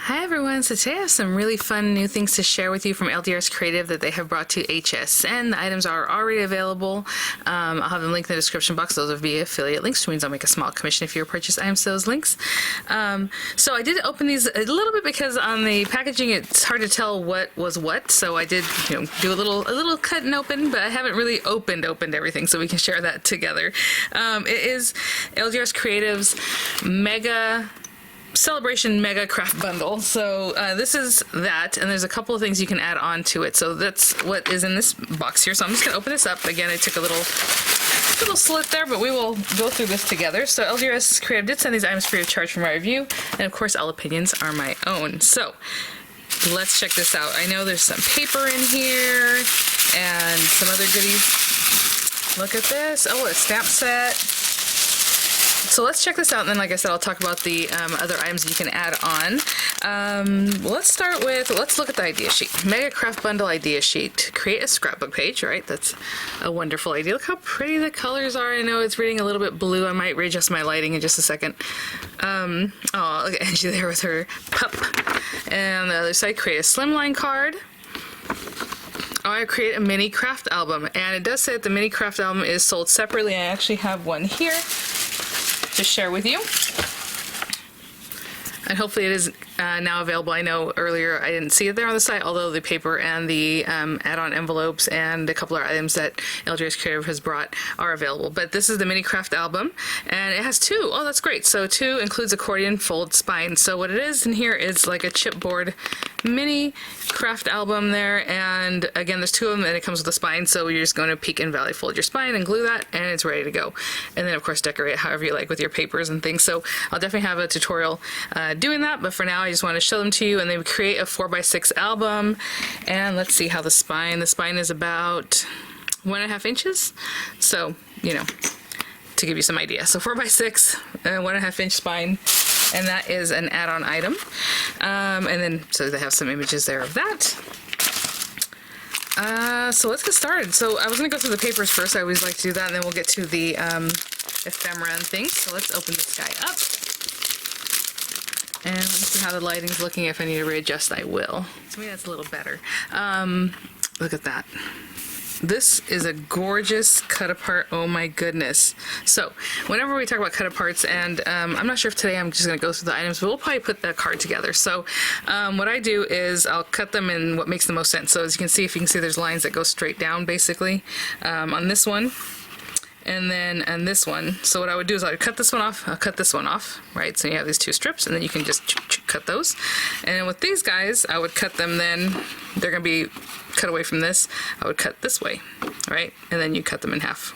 Hi everyone, so today I have some really fun new things to share with you from LDRS Creative that they have brought to HSN. The items are already available. I'll have them linked in the description box. Those are via affiliate links, which means I'll make a small commission if you purchase items to those links. So I did open these a little bit because on the packaging it's hard to tell what was what, so I did do a little cut and open, but I haven't really opened everything, so we can share that together. It is LDRS Creative's Celebration Mega Craft Bundle. So this is that, and there's a couple of things you can add on to it. So that's what is in this box here. So I'm just gonna open this up. Again, I took a little slit there, but we will go through this together. So LDRS Creative did send these items free of charge from my review, and of course all opinions are my own. So let's check this out. I know there's some paper in here and some other goodies. Look at this. Oh, a stamp set. So let's check this out, and then, like I said, I'll talk about the other items you can add on. Let's look at the idea sheet. Mega Craft Bundle idea sheet. Create a scrapbook page, right? That's a wonderful idea. Look how pretty the colors are. I know it's reading a little bit blue. I might readjust my lighting in just a second. Oh, look at Angie there with her pup. And on the other side, create a Slimline card. Oh, I create a mini craft album, and it does say that the mini craft album is sold separately. I actually have one here to share with you, and hopefully it is now available. I know earlier I didn't see it there on the site, although the paper and the add-on envelopes and a couple of items that LDRS Creative has brought are available. But this is the mini craft album, and it has two. Oh, that's great. So two includes accordion fold spine. So what it is in here is like a chipboard mini craft album there, and again there's two of them, and it comes with a spine, so you're just going to peek and valley fold your spine and glue that, and it's ready to go. And then of course decorate however you like with your papers and things. So I'll definitely have a tutorial doing that, but for now I just want to show them to you. And then create a 4x6 album, and let's see how the spine is about 1.5 inches, so to give you some idea. So 4x6 1.5 inch spine, and that is an add-on item. And then so they have some images there of that. So let's get started. So I was going to go through the papers first. I always like to do that, and then we'll get to the ephemera and things. So let's open this guy up. And let me see how the lighting's looking. If I need to readjust, I will. So maybe that's a little better. Look at that. This is a gorgeous cut apart. Oh my goodness. So whenever we talk about cut aparts, and I'm not sure if today I'm just going to go through the items, but we'll probably put the card together. So what I do is I'll cut them in what makes the most sense. So as you can see, there's lines that go straight down basically on this one. And then on this one, so what I would do is I would cut this one off, I'll cut this one off, right? So you have these two strips, and then you can just cut those. And with these guys, I would cut them, then they're gonna be cut away from this. I would cut this way, right? And then you cut them in half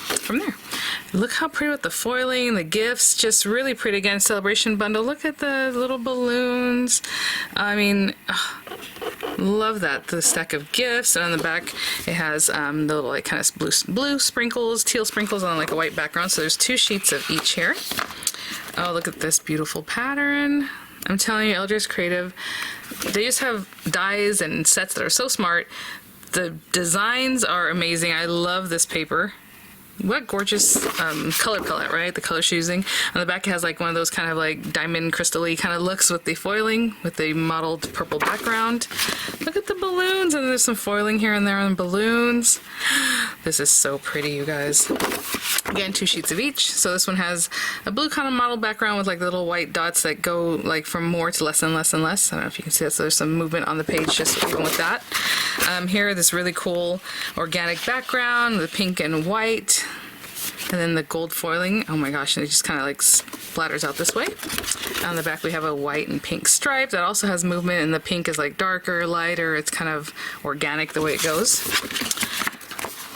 from there. Look how pretty with the foiling, the gifts, just really pretty. Again, celebration bundle. Look at the little balloons. I mean, love that. The stack of gifts, and on the back it has the little like kind of blue sprinkles, teal sprinkles on like a white background. So there's 2 sheets of each here. Oh, look at this beautiful pattern. I'm telling you, LDRS Creative, they just have dies and sets that are so smart. The designs are amazing. I love this paper. What gorgeous color palette, right? The color she's using. On the back it has like one of those kind of like diamond crystal-y kind of looks with the foiling, with the mottled purple background. Look at the balloons, and there's some foiling here and there on the balloons. This is so pretty, you guys. Again, 2 sheets of each. So this one has a blue kind of mottled background with like little white dots that go like from more to less and less and less. I don't know if you can see that, so there's some movement on the page just even with that. Here, this really cool organic background, the pink and white. And then the gold foiling, oh my gosh, and it just kind of like splatters out this way. On the back we have a white and pink stripe that also has movement, and the pink is like darker, lighter, it's kind of organic the way it goes.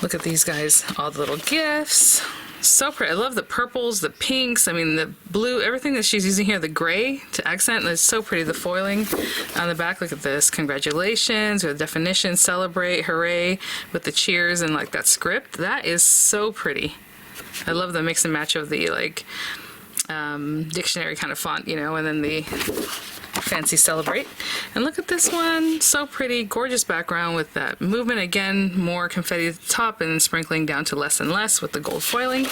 Look at these guys, all the little gifts. So pretty. I love the purples, the pinks, I mean the blue, everything that she's using here, the gray to accent, and it's so pretty. The foiling on the back, look at this, congratulations, with definition, celebrate, hooray, with the cheers and like that script. That is so pretty. I love the mix and match of the like dictionary kind of font, and then the fancy celebrate. And look at this one, so pretty, gorgeous background with that movement. Again, more confetti at the top and then sprinkling down to less and less with the gold foiling.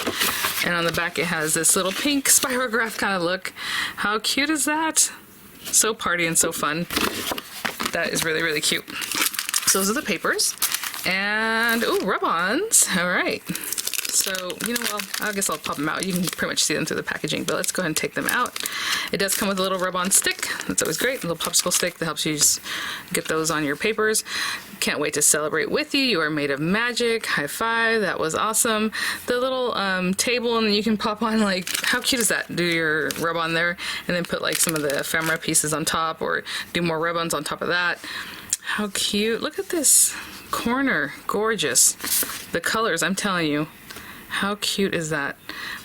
And on the back it has this little pink spirograph kind of look. How cute is that? So party and so fun. That is really, really cute. So those are the papers. And, ooh, rub-ons. All right. So, you know, well, I guess I'll pop them out. You can pretty much see them through the packaging, but let's go ahead and take them out. It does come with a little rub-on stick. That's always great. A little popsicle stick that helps you just get those on your papers. Can't wait to celebrate with you. You are made of magic. High five. That was awesome. The little table, and you can pop on, like, how cute is that? Do your rub-on there, and then put, like, some of the ephemera pieces on top, or do more rub-ons on top of that. How cute. Look at this corner. Gorgeous. The colors, I'm telling you. How cute is that?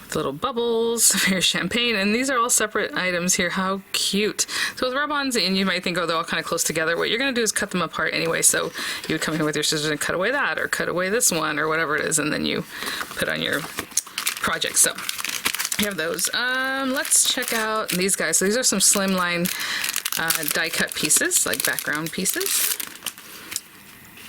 With little bubbles, your champagne, and these are all separate items here. How cute. So with rub-ons, and you might think, oh, they're all kind of close together. What you're going to do is cut them apart anyway. So you would come in with your scissors and cut away that, or cut away this one, or whatever it is, and then you put on your project. So you have those. Let's check out these guys. So these are some Slimline die cut pieces, like background pieces,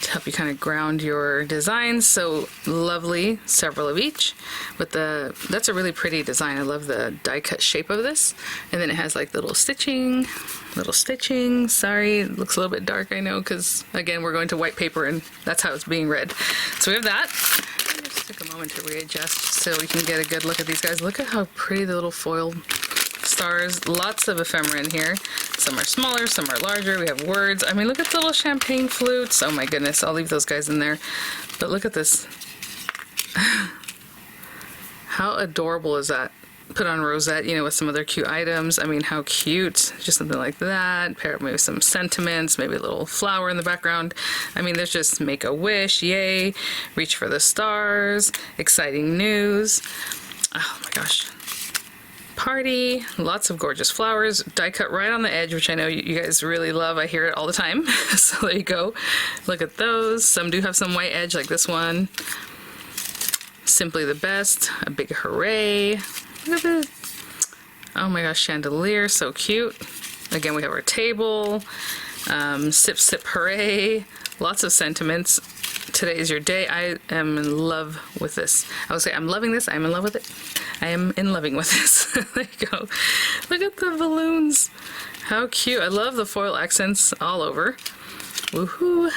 to help you kind of ground your designs. So lovely, several of each. With that's a really pretty design. I love the die cut shape of this. And then it has like little stitching. Sorry, it looks a little bit dark, I know, because again, we're going to white paper and that's how it's being read. So we have that. Just take a moment to readjust so we can get a good look at these guys. Look at how pretty the little foil stars. Lots of ephemera in here. Some are smaller, some are larger. We have words. I mean, look at the little champagne flutes. Oh my goodness, I'll leave those guys in there. But look at this. How adorable is that? Put on rosette, you know, with some other cute items. I mean, how cute. Just something like that. Pair it with some sentiments, maybe a little flower in the background. I mean, there's just make a wish, yay. Reach for the stars. Exciting news. Oh my gosh. Party, lots of gorgeous flowers, die cut right on the edge, which I know you guys really love. I hear it all the time. So there you go. Look at those. Some do have some white edge, like this one. Simply the best. A big hooray. Look at this. Oh my gosh, chandelier, so cute. Again, we have our table. Sip, sip, hooray. Lots of sentiments. Today is your day. I am in love with this. I would say I'm loving this. I'm in love with it. I am in loving with this. There you go. Look at the balloons. How cute. I love the foil accents all over. Woohoo.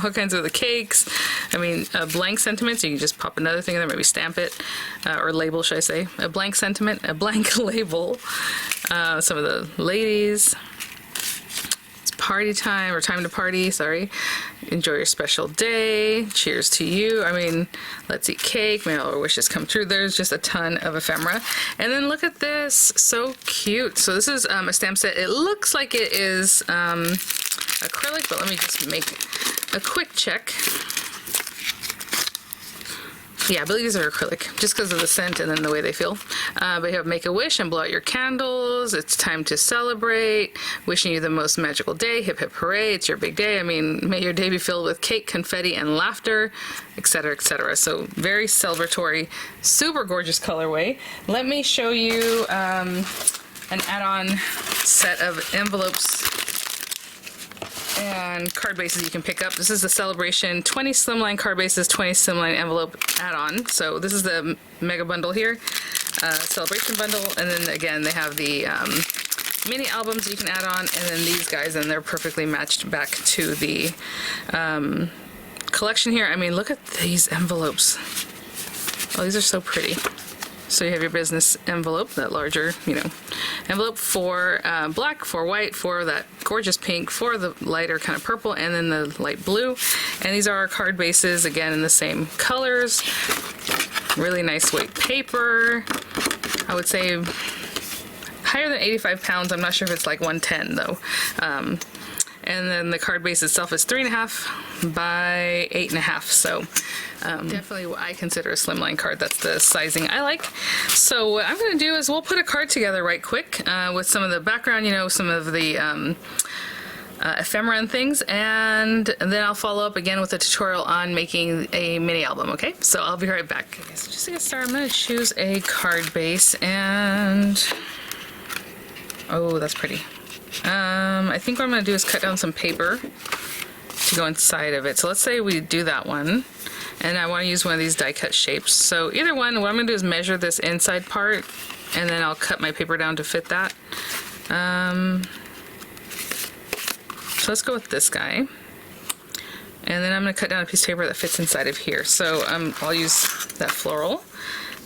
All kinds of the cakes. I mean, a blank sentiment, so you can just pop another thing in there, maybe stamp it, or label, should I say. A blank sentiment, a blank label. Some of the ladies. Party time, or time to party, sorry. Enjoy your special day. Cheers to you. I mean, let's eat cake. May all our wishes come true. There's just a ton of ephemera. And then look at this. So cute. So this is a stamp set. It looks like it is acrylic, but let me just make a quick check. Yeah, I believe these are acrylic, just because of the scent and then the way they feel. But you have make a wish and blow out your candles. It's time to celebrate. Wishing you the most magical day. Hip hip hooray. It's your big day. I mean, may your day be filled with cake, confetti, and laughter, etc., etc. So very celebratory, super gorgeous colorway. Let me show you an add-on set of envelopes and card bases you can pick up. This is the Celebration 20 Slimline card bases, 20 Slimline envelope add-on. So this is the mega bundle here, Celebration bundle, and then again they have the mini albums you can add on, and then these guys, and they're perfectly matched back to the collection here. I mean, look at these envelopes. Oh, these are so pretty. So you have your business envelope, that larger, you know, envelope for black, for white, for that gorgeous pink, for the lighter kind of purple, and then the light blue. And these are our card bases, again, in the same colors. Really nice weight paper. I would say higher than 85 pounds. I'm not sure if it's like 110 though. And then the card base itself is 3.5 by 8.5. So definitely what I consider a slimline card. That's the sizing I like. So what I'm going to do is we'll put a card together right quick with some of the background, you know, some of the ephemera and things, and then I'll follow up again with a tutorial on making a mini album, okay? So I'll be right back. Okay, so just to get started, I'm going to choose a card base, and oh, that's pretty. I think what I'm going to do is cut down some paper to go inside of it. So let's say we do that one, and I want to use one of these die cut shapes. So either one, what I'm going to do is measure this inside part, and then I'll cut my paper down to fit that. So let's go with this guy. And then I'm going to cut down a piece of paper that fits inside of here. So I'll use that floral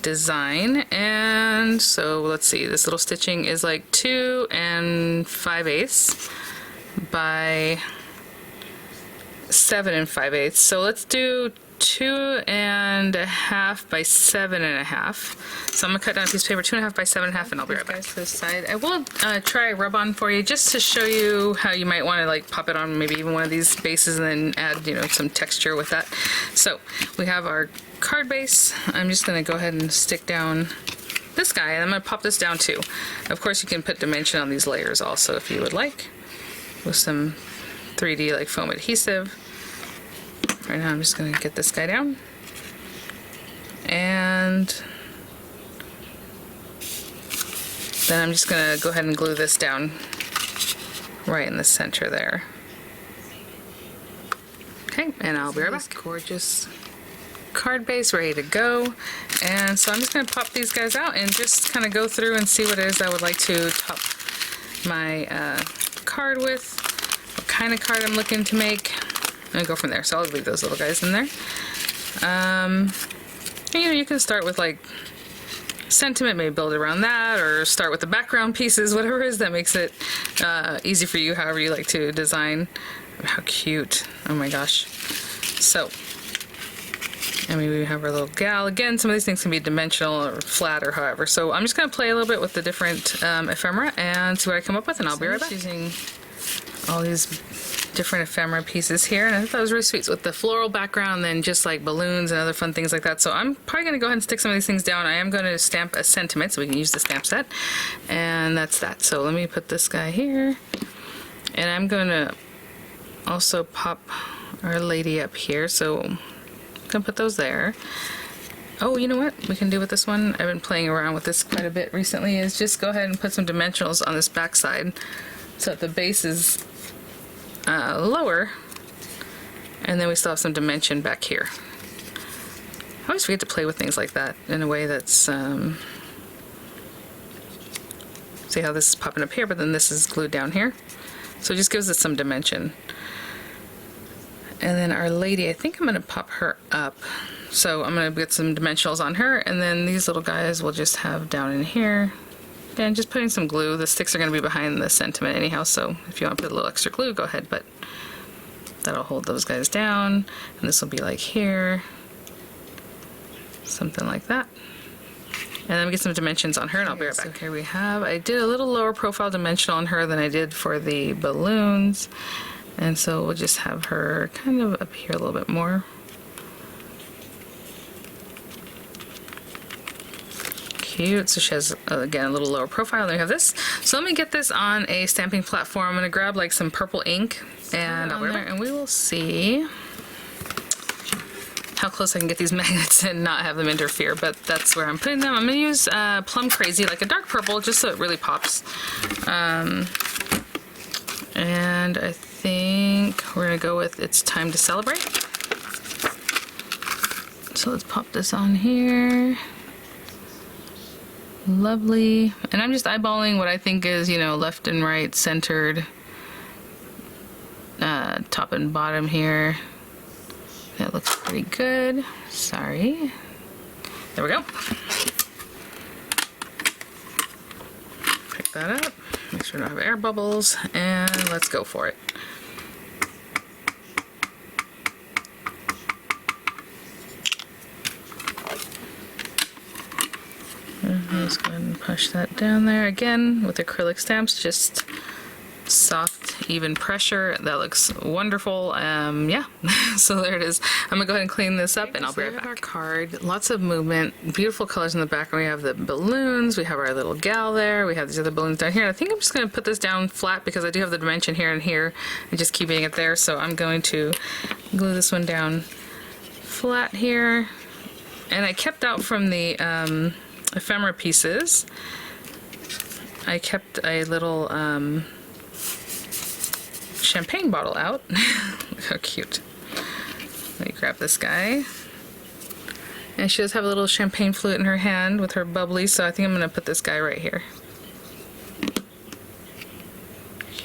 design. And so let's see, this little stitching is like 2 5/8 by 7 5/8. So let's do 2 1/2 by 7 1/2. So I'm gonna cut down a piece of paper 2 1/2 by 7 1/2, and I'll be right back. To the side, I will try a rub on for you just to show you how you might want to like pop it on maybe even one of these bases and then add, you know, some texture with that. So we have our card base. I'm just gonna go ahead and stick down this guy, and I'm gonna pop this down too. Of course, you can put dimension on these layers also if you would like, with some 3D like foam adhesive. Right now I'm just going to get this guy down, and then I'm just going to go ahead and glue this down right in the center there. Okay, and I'll be right back. Gorgeous card base ready to go. And so I'm just going to pop these guys out and just kind of go through and see what it is I would like to top my card with, what kind of card I'm looking to make. And go from there. So I'll leave those little guys in there. And, you know, you can start with like sentiment, maybe build around that, or start with the background pieces, whatever it is that makes it easy for you, however you like to design. How cute. Oh my gosh. So, I mean, we have our little gal. Again, some of these things can be dimensional or flat or however. So I'm just going to play a little bit with the different ephemera and see what I come up with, and I'll be right back. Using all these different ephemera pieces here, and I thought that was really sweet. So with the floral background, and then just like balloons and other fun things like that. So I'm probably going to go ahead and stick some of these things down. I am going to stamp a sentiment so we can use the stamp set, and that's that. So let me put this guy here, and I'm going to also pop our lady up here. So I'm going to put those there. Oh, you know what we can do with this one? I've been playing around with this quite a bit recently, is just go ahead and put some dimensionals on this back side so that the base is lower, and then we still have some dimension back here. I always forget to play with things like that in a way that's see how this is popping up here, but then this is glued down here, so it just gives it some dimension. And then our lady, I think I'm going to pop her up, so I'm going to get some dimensionals on her, and then these little guys we'll just have down in here. And just putting some glue. The sticks are going to be behind the sentiment anyhow, so if you want to put a little extra glue, go ahead, but that'll hold those guys down, and this will be like here, something like that. And then we get some dimensions on her, and I'll be right back. So here we have, I did a little lower profile dimensional on her than I did for the balloons, and so we'll just have her kind of up here a little bit more. Cute. So she has again a little lower profile. Then we have this. So let me get this on a stamping platform. I'm going to grab like some purple ink and on there, and we will see how close I can get these magnets and not have them interfere. But that's where I'm putting them. I'm going to use Plum Crazy, like a dark purple, just so it really pops. And I think we're going to go with It's Time to Celebrate. So let's pop this on here. Lovely. And I'm just eyeballing what I think is, you know, left and right centered, top and bottom here. That looks pretty good. Sorry. There we go. Pick that up. Make sure we don't have air bubbles, and let's go for it. Just go ahead and push that down there again with acrylic stamps, just soft, even pressure. That looks wonderful. Yeah, so there it is. I'm gonna go ahead and clean this up, and I'll be right back. Our card, lots of movement, beautiful colors in the background. We have the balloons, we have our little gal there, we have these other balloons down here. I think I'm just gonna put this down flat because I do have the dimension here and here, and just keeping it there. So I'm going to glue this one down flat here, and I kept out from the ephemera pieces, I kept a little champagne bottle out. Look how cute. Let me grab this guy. And she does have a little champagne flute in her hand with her bubbly, so I think I'm going to put this guy right here.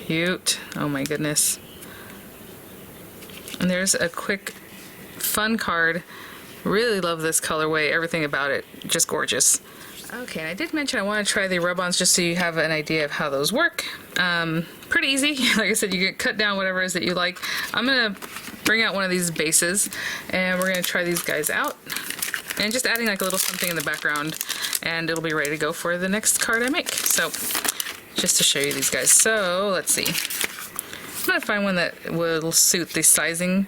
cute. Oh my goodness. And there's a quick fun card. Really love this colorway, everything about it, just gorgeous. Okay, and I did mention I want to try the rub-ons just so you have an idea of how those work. Pretty easy. Like I said, you can cut down whatever it is that you like. I'm going to bring out one of these bases, and we're going to try these guys out. And just adding like a little something in the background, and it'll be ready to go for the next card I make. So, just to show you these guys. So, let's see. I'm going to find one that will suit the sizing.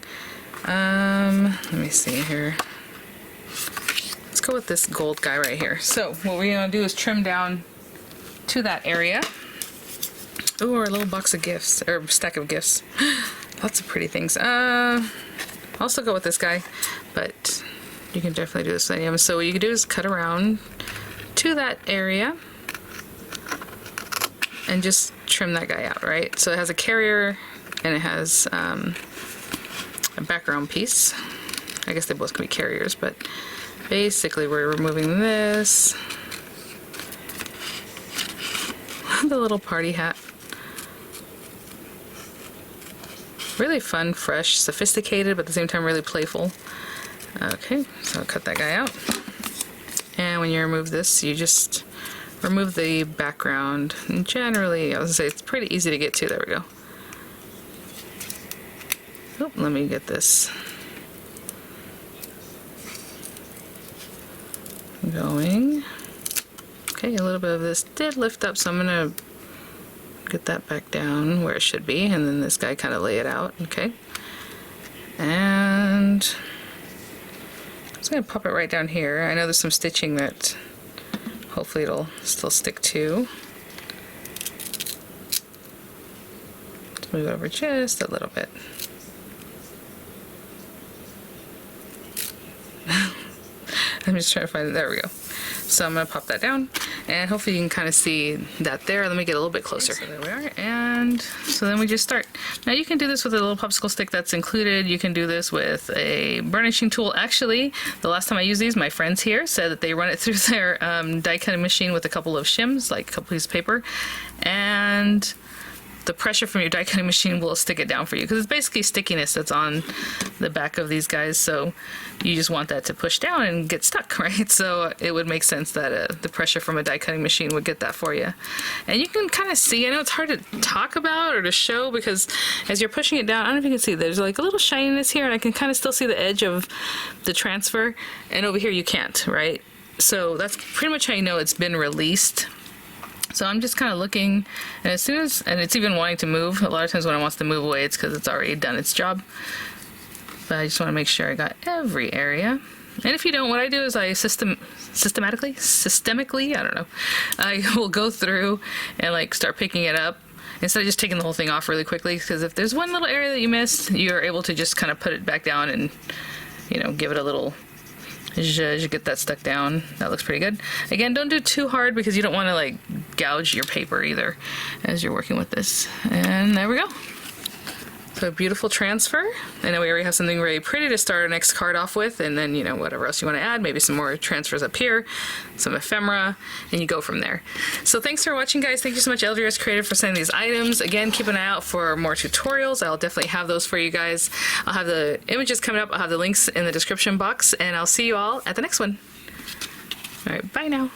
Let me see here. Let's go with this gold guy right here. So what we're gonna do is trim down to that area. Ooh, or a little box of gifts, or stack of gifts. Lots of pretty things. Also go with this guy, but you can definitely do this with any of them. So what you can do is cut around to that area and just trim that guy out, right? So it has a carrier and it has a background piece. I guess they both can be carriers, but basically we're removing this. The little party hat. Really fun, fresh, sophisticated, but at the same time really playful. Okay, so I'll cut that guy out. And when you remove this, you just remove the background. And generally, I was gonna say it's pretty easy to get to. There we go. Oh, let me get this going. Okay, a little bit of this did lift up, so I'm gonna get that back down where it should be, and then this guy kind of lay it out. Okay, and I'm just gonna pop it right down here. I know there's some stitching that hopefully it'll still stick to. Let's move it over just a little bit. I'm just trying to find it. There we go. So I'm going to pop that down, and hopefully you can kind of see that there. Let me get a little bit closer. Okay, so there we are, and so then we just start. Now you can do this with a little popsicle stick that's included. You can do this with a burnishing tool. Actually, the last time I used these, my friends here said that they run it through their die cutting machine with a couple of shims, like a couple pieces of paper, and the pressure from your die cutting machine will stick it down for you, because it's basically stickiness that's on the back of these guys, so you just want that to push down and get stuck, right? So it would make sense that the pressure from a die cutting machine would get that for you. And you can kind of see, I know it's hard to talk about or to show, because as you're pushing it down, I don't know if you can see, there's like a little shininess here, and I can kind of still see the edge of the transfer, and over here you can't, right? So that's pretty much how you know it's been released. So I'm just kind of looking, and as soon as, and it's even wanting to move, a lot of times when it wants to move away, it's because it's already done its job. But I just want to make sure I got every area. And if you don't, what I do is I systemically, I don't know, I will go through and like start picking it up instead of just taking the whole thing off really quickly, because if there's one little area that you missed, you're able to just kind of put it back down and, you know, give it a little zhuzh, get that stuck down. That looks pretty good. Again, don't do too hard, because you don't want to like gouge your paper either as you're working with this. And there we go. So a beautiful transfer. I know we already have something really pretty to start our next card off with, and then, you know, whatever else you want to add, maybe some more transfers up here, some ephemera, and you go from there. So thanks for watching, guys. Thank you so much, LDRS Creative, for sending these items. Again, keep an eye out for more tutorials. I'll definitely have those for you guys. I'll have the images coming up. I'll have the links in the description box, and I'll see you all at the next one. All right, bye now.